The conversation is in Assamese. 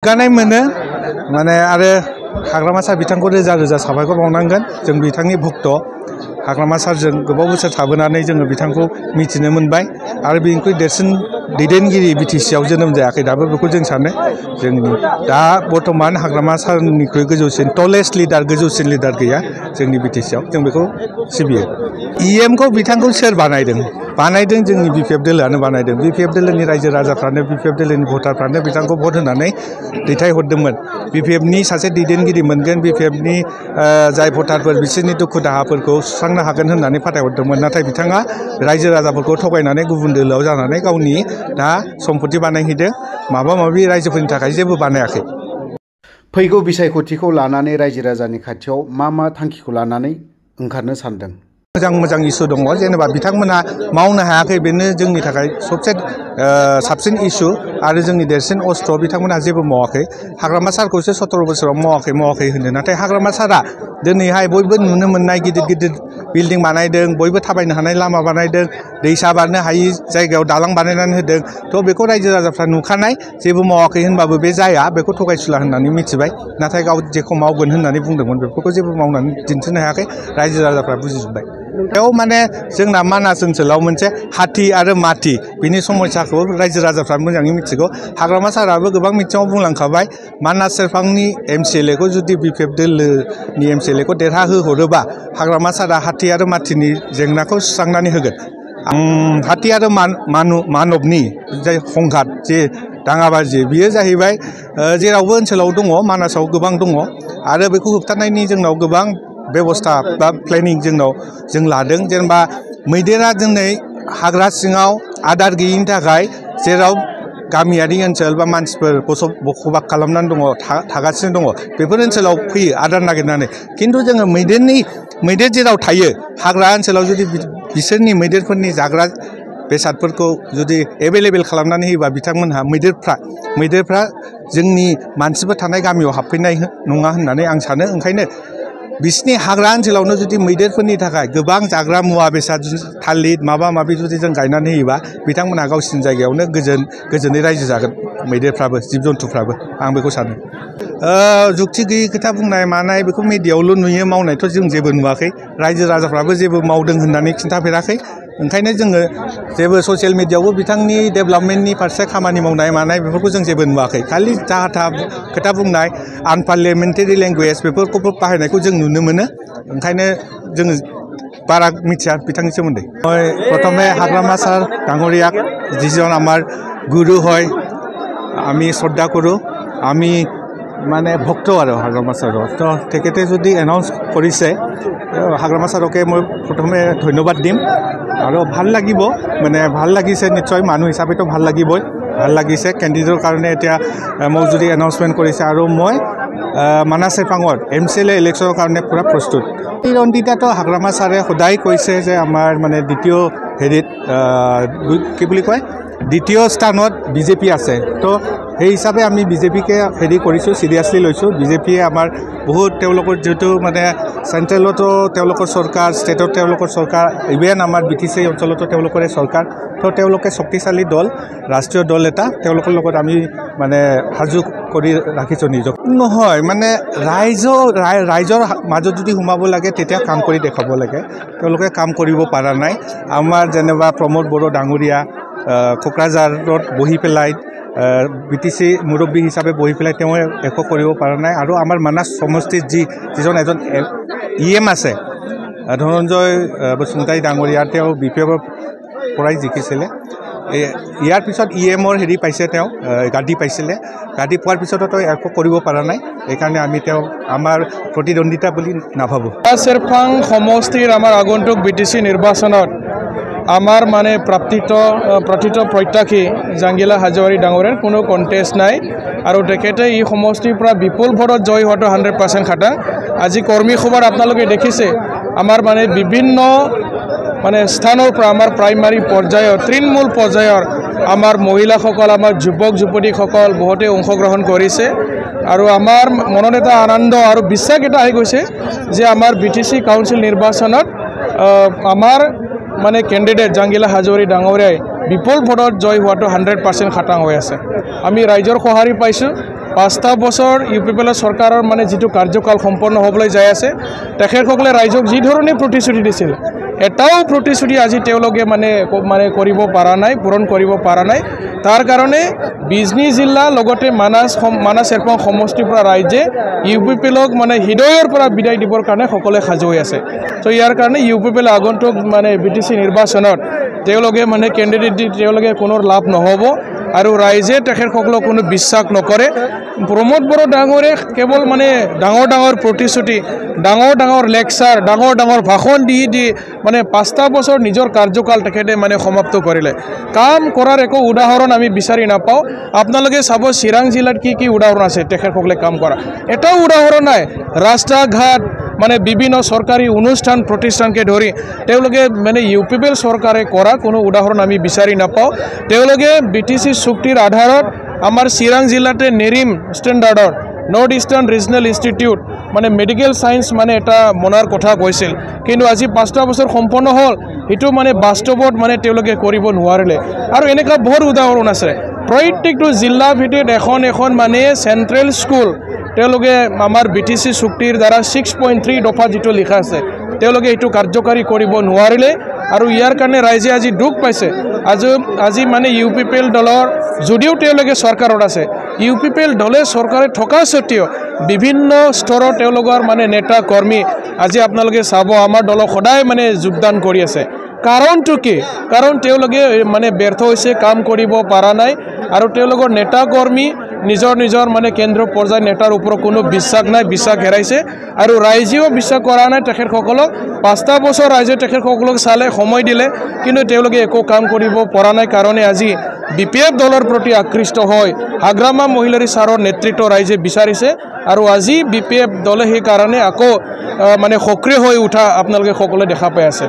गानाय मोनो माने आरो हाग्रामा सार बिथांखौ रोजा रोजा साबायखर बावनांगोन जों बिथांनि भक्त हाग्रामा सारजों गोबाव बोसोर थाबोनानै जोङो बिथांखौ मिथिनो मोनबाय आरो बेनिख्रुइ देरसिन दैदेनगिरि बिटिसिआव जोनोम जायाखै दाबो बेखौ जों सानो जोंनि दा बर्तमान हाग्रामा सारनिख्रुइ गोजौसिन टलेस्ट लिडार गोजौसिन लिडार गैया जोंनि बिटिसिआव जों बेखौ सिबियो इएमखौ बिथांखौ सोर बानायदों जोंनि बिपिएफ दोलोआनो बानायदों बिपिएफ दोलोनि रायजो राजाफ्रानो बिपिएफ दोलोनि भटारफ्रानो बिथांखौ भट होनानै दैथायहरदोंमोन बिपिएफनि सासे दैदेनगिरि मोनगोन बिपिएफनि जाय भटारफोर बिसोरनि दुखु दाहाफोरखौ सुस्रांनो हागोन होननानै फाथायहरदोंमोन नाथाय बिथाङा रायजो राजाफोरखौ थगायनानै गुबुन दोलोआव जानानै गावनि दा सम्पति बानायहैदों माबा माबि रायजोफोरनि थाखाय जेबो बानायाखै फैगौ बिसायख'थिखौ लानानै रायजो राजानि खाथियाव मा थांखिखौ लानानै ओंखारनो सानदों मोजां इसु दङ जेनेबा बिथांमोना मावनो हायाखै बेनो जोंनि थाखाय सबसे साबसिन इसु आरो जोंनि देरसिन अस्त्र बिथांमोना जेबो मावाखै हाग्रामा सारखौसो 17 बोसोराव मावाखै होनो नाथाय हाग्रामा सारा दिनैहाय बयबो नुनो मोननाय गिदिर बिल्डिं बानायदों बयबो थाबायनो हानाय लामा बानायदों दैसा बारनो हायि जायगायाव दालां बानायनानै होदों थ' बेखौ रायजो राजाफ्रा नुखानाय जेबो मावाखै होनबाबो बे जाया बेखौ थगायसुला होननानै मिथिबाय नाथाय गाव जेखौ मावगोन होननानै बुंदोंमोन बेफोरखौ जेबो मावनानै दिन्थिनो हायाखै रायजो राजाफ्रा बुजिजोब्बाय बेयाव माने जोंना मानास ओनसोलाव मोनसे हाथि आरो माथि बिनि समस्याखौ रायजो राजाफ्रा मोजाङै मिथिगौ हाग्रामा साराबो गोबां मिथिङाव बुंलांखाबाय मानास सेरफांनि एमसिएलए खौ जुदि बिपिएफ दोलोनि एमसिएलए खौ देरहाहोहरोबा हाग्रामा सारा हाथि आरो माथिनि जेंनाखौ सुस्रांनानै होगोन हाथि आरो मानबनि जाय संघात जे दाङाबाजि बियो जाहैबाय जेरावबो ओनसोलाव दङ मानासाव गोबां दङ आरो बेखौ होबथानायनि जोंनाव गोबां बेबस्था बा प्लेनिं जों लादों जेनेबा मैदेरा दिनै हाग्रा सिङाव आदार गैयिनि थाखाय जेराव गामियारि ओनसोल बा मानसिफोर बसबास खालामनानै दङ थागासिनो दङ बेफोर ओनसोलाव फैयो आदार नागिरनानै खिन्थु जोङो मैदेर जेराव थायो हाग्रा ओनसोलाव जुदि बिसोरनि मैदेरफोरनि जाग्रा बेसादफोरखौ जुदि एभेलेबेल खालामनानै होयोबा बिथांमोनहा मैदेरफ्रा जोंनि मानसिफोर थानाय गामियाव हाबफैनाय नङा होननानै आं सानो ओंखायनो बिसिनि हाग्रा ओनसोलावनो जुदि मैदेरफोरनि थाखाय गोबां जाग्रा मुवा बेसाद थालिर माबा माबि जुदि जों गायनानै होयोबा बिथांमोनहा गावसिनि जायगायावनो गोजोनै रायजो जागोन मैदेरफ्राबो जिब जन्थुफ्राबो आं बेखौ सानो जुक्ति गैयि खोथा बुंनाय मानाय बेखौ मिडियायावल' नुयो मावनायथ' जों जेबो नुवाखै रायजो राजाफ्राबो जेबो मावदों होननानै खिन्थाफेराखै ओंखायनो जोङो जेबो ससियेल मिडियायावबो बिथांनि डेभेलपमेन्टनि फारसे खामानि मावनाय मानाय बेफोरखौ जों जेबो नुवाखै खालि जाहा खोथा बुंनाय आनपार्लियामेन्टारि लेंगुवेज बेफोरखौबो बाहायनायखौ जों नुनो मोनो ओंखायनो जोङो बारा मिथिया बिथांनि सोमोन्दै प्रथমে হাগ্রামা স্যার ডাঙরিয়াক যিজন আমার গুরু হয় আমি শ্রদ্ধা কৰোঁ আমি মানে ভক্ত আৰু হাগ্ৰামা ছাৰৰ তো তেখেতে যদি এনাউন্স কৰিছে হাগ্ৰামা ছাৰকে মই প্ৰথমে ধন্যবাদ দিম আৰু ভাল লাগিব মানে ভাল লাগিছে নিশ্চয় মানুহ হিচাপেতো ভাল লাগিবই ভাল লাগিছে কেণ্ডিডেটৰ কাৰণে এতিয়া মোক যদি এনাউন্সমেণ্ট কৰিছে আৰু মই মানাস চেৰপাঙৰ এমচিএলএ ইলেকশ্যনৰ কাৰণে পুৰা প্ৰস্তুত প্ৰতিদ্বন্দ্বিতাটো হাগ্ৰামা ছাৰে সদায় কৈছে যে আমাৰ মানে দ্বিতীয় হেৰিত কি বুলি কয় দ্বিতীয় স্থানত বিজেপি আছে তো সেই হিচাপে আমি বিজেপিকে হেৰি কৰিছোঁ চিৰিয়াছলি লৈছোঁ বিজেপিয়ে আমাৰ বহুত তেওঁলোকৰ যিটো মানে চেণ্ট্ৰেলতো তেওঁলোকৰ চৰকাৰ ষ্টেটত তেওঁলোকৰ চৰকাৰ ইভেন আমাৰ বিটিচি অঞ্চলতো তেওঁলোকৰে চৰকাৰ তো তেওঁলোকে শক্তিশালী দল ৰাষ্ট্ৰীয় দল এটা তেওঁলোকৰ লগত আমি মানে সাজু কৰি ৰাখিছোঁ নিজক নহয় মানে ৰাইজৰ মাজত যদি সোমাব লাগে তেতিয়া কাম কৰি দেখাব লাগে তেওঁলোকে কাম কৰিব পৰা নাই আমাৰ যেনিবা প্ৰমোদ বড়ো ডাঙৰীয়া কোকৰাঝাৰত বহি পেলাই বিটিচি মুৰব্বী হিচাপে বহি পেলাই তেওঁ একো কৰিব পৰা নাই আৰু আমাৰ মানাস সমষ্টিত যিজন এজন ইএম আছে ধনঞ্জয় বসুমতাৰী ডাঙৰীয়া তেওঁ বিপিএফৰ পৰাই জিকিছিলে ইয়াৰ পিছত ইএমৰ হেৰি পাইছে তেওঁ গাদী পাইছিলে গাদী পোৱাৰ পিছতো তেওঁ একো কৰিব পৰা নাই সেইকাৰণে আমি তেওঁ আমাৰ প্ৰতিদ্বন্দ্বিতা বুলি নাভাবোঁ চেৰপাং সমষ্টিৰ আমাৰ আগন্তুক বিটিচি নিৰ্বাচনত আমাৰ মানে প্ৰাপ্তিত প্ৰত্যাশী জাঙ্গিলা হাজোৱাৰী ডাঙৰীয়াৰ কোনো কণ্টেষ্ট নাই আৰু তেখেতে এই সমষ্টিৰ পৰা বিপুল ভোটত জয় হোৱাটো 100% খাটাং আজি কৰ্মী সভাত আপোনালোকে দেখিছে আমাৰ মানে বিভিন্ন মানে স্থানৰ পৰা আমাৰ প্ৰাইমাৰী পৰ্যায়ৰ তৃণমূল পৰ্যায়ৰ আমাৰ মহিলাসকল আমাৰ যুৱক যুৱতীসকল বহুতে অংশগ্ৰহণ কৰিছে আৰু আমাৰ মনত এটা আনন্দ আৰু বিশ্বাস এটা আহি গৈছে যে আমাৰ বিটিচি কাউন্সিল নিৰ্বাচনত আমাৰ মানে কেণ্ডিডেট জাঙ্গিলা হাজোৱাৰী ডাঙৰীয়াই বিপুল ভোটত জয় হোৱাটো 100% খাটাং হৈ আছে আমি ৰাইজৰ সঁহাৰি পাইছোঁ 5টা বছৰ UPPL চৰকাৰৰ মানে যিটো কাৰ্যকাল সম্পন্ন হ'বলৈ যাই আছে তেখেতসকলে ৰাইজক যি ধৰণে প্ৰতিশ্ৰুতি দিছিল এটাও প্ৰতিশ্ৰুতি আজি তেওঁলোকে মানে কৰিব পৰা নাই পূৰণ কৰিব পৰা নাই তাৰ কাৰণে বিজনী জিলা লগতে মানাস এৰপং সমষ্টিৰ পৰা ৰাইজে UPPLক মানে হৃদয়ৰ পৰা বিদায় দিবৰ কাৰণে সকলোৱে সাজু হৈ আছে তো ইয়াৰ কাৰণে UPPL আগন্তুক মানে BTC নিৰ্বাচনত তেওঁলোকে মানে কেণ্ডিডেট দি তেওঁলোকে কোনো লাভ নহ'ব আৰু ৰাইজে তেখেতসকলক কোনো বিশ্বাস নকৰে প্ৰমোদ বড়ো ডাঙৰে কেৱল মানে ডাঙৰ প্ৰতিশ্ৰুতি ডাঙৰ লেকচাৰ ডাঙৰ ভাষণ দি মানে 5টা বছৰ নিজৰ কাৰ্যকাল তেখেতে মানে সমাপ্ত কৰিলে কাম কৰাৰ একো উদাহৰণ আমি বিচাৰি নাপাওঁ আপোনালোকে চাব চিৰাং জিলাত কি উদাহৰণ আছে তেখেতসকলে কাম কৰা এটাও উদাহৰণ নাই ৰাস্তা ঘাট মানে বিভিন্ন চৰকাৰী অনুষ্ঠান প্ৰতিষ্ঠানকে ধৰি তেওঁলোকে মানে UPPL চৰকাৰে কৰা কোনো উদাহৰণ আমি বিচাৰি নাপাওঁ তেওঁলোকে BTC চুক্তিৰ আধাৰত আমাৰ চিৰাং জিলাতে Nerim ষ্টেণ্ডাৰ্ডৰ north eastern regional institute মানে মেডিকেল সায়েন্স মানে এটা মনাৰ কথা কৈছিল কিন্তু আজি 5টা বছৰ সম্পন্ন হ'ল এটো মানে বাস্তৱত মানে তেওঁলোকে কৰিব নোৱাৰিলে আৰু এনেকা বহুত উদাহৰণ আছে প্ৰত্যেকটো জিলা ভিতৰত এখন মানে চেন্ট্ৰেল স্কুল তেওঁলোকে আমাৰ BTC চুক্তিৰ দ্বাৰা 6.3 দফা যেটো লিখা আছে তেওঁলোকে এটো কাৰ্যকাৰী কৰিব নোৱাৰিলে আৰু ইয়াৰ কাৰণে ৰাইজে আজি দুখ পাইছে আজি মানে UPPL দলৰ যদিও তেওঁলোকে চৰকাৰত আছে UPPL দলে চৰকাৰে থকা সত্ত্বেও বিভিন্ন স্তৰৰ তেওঁলোকৰ মানে নেতা কৰ্মী আজি আপোনালোকে চাব আমাৰ দলক সদায় মানে যোগদান কৰি আছে কাৰণটো কি কাৰণ তেওঁলোকে মানে ব্যৰ্থ হৈছে কাম কৰিব পৰা নাই আৰু তেওঁলোকৰ নেতা কৰ্মী নিজৰ মানে কেন্দ্ৰ পৰ্যায়ৰ নেতাৰ ওপৰত কোনো বিশ্বাস নাই বিশ্বাস হেৰাইছে আৰু ৰাইজেও বিশ্বাস কৰা নাই তেখেতসকলক 5টা বছৰ ৰাইজে তেখেতসকলক চালে সময় দিলে কিন্তু তেওঁলোকে একো কাম কৰিব পৰা নাই কাৰণে আজি BPF দলৰ প্ৰতি আকৃষ্ট হয় হাগ্ৰামা মহিলাৰী সাৰৰ নেতৃত্ব ৰাইজে বিচাৰিছে আৰু আজি BPF দলে সেই কাৰণে আকৌ মানে সক্ৰিয় হৈ উঠা আপোনালোকে সকলোৱে দেখা পাই আছে